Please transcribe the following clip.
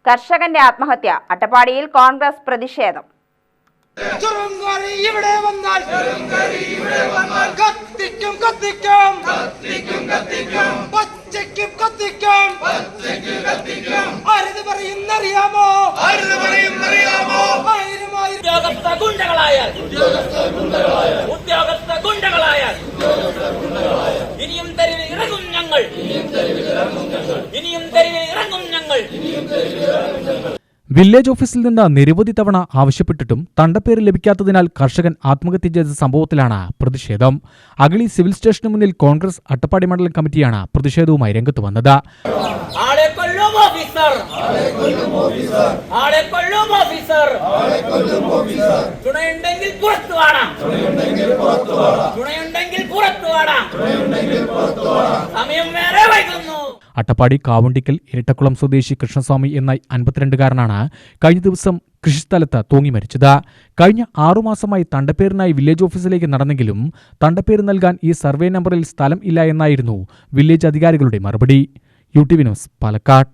കർഷകന്റെ ആത്മഹത്യ. അട്ടപ്പാടിയിൽ കോൺഗ്രസ് പ്രതിഷേധം. ഇനിയും തെരുവിൽ ഇറങ്ങും ഞങ്ങൾ. വില്ലേജ് ഓഫീസിൽ നിന്ന് നിരവധി തവണ ആവശ്യപ്പെട്ടിട്ടും തണ്ടപ്പേര് ലഭിക്കാത്തതിനാൽ കർഷകൻ ആത്മഹത്യ ചെയ്ത സംഭവത്തിലാണ് പ്രതിഷേധം. അഗളി സിവിൽ സ്റ്റേഷന് മുന്നിൽ കോൺഗ്രസ് അട്ടപ്പാടി മണ്ഡലം കമ്മിറ്റിയാണ് പ്രതിഷേധവുമായി രംഗത്ത് വന്നത്. അട്ടപ്പാടി കാവുണ്ടിക്കൽ ഇരട്ടക്കുളം സ്വദേശി കൃഷ്ണസ്വാമി എന്ന 52-കാരനാണ് കഴിഞ്ഞ ദിവസം കൃഷിസ്ഥലത്ത് തൂങ്ങി മരിച്ചത്. കഴിഞ്ഞ 6 മാസമായി തണ്ടപ്പേരിനായി വില്ലേജ് ഓഫീസിലേക്ക് നടന്നെങ്കിലും തണ്ടപ്പേര് നൽകാൻ ഈ സർവേ നമ്പറിൽ സ്ഥലം ഇല്ല എന്നായിരുന്നു വില്ലേജ് അധികാരികളുടെ മറുപടി. UTV news, Palakkad.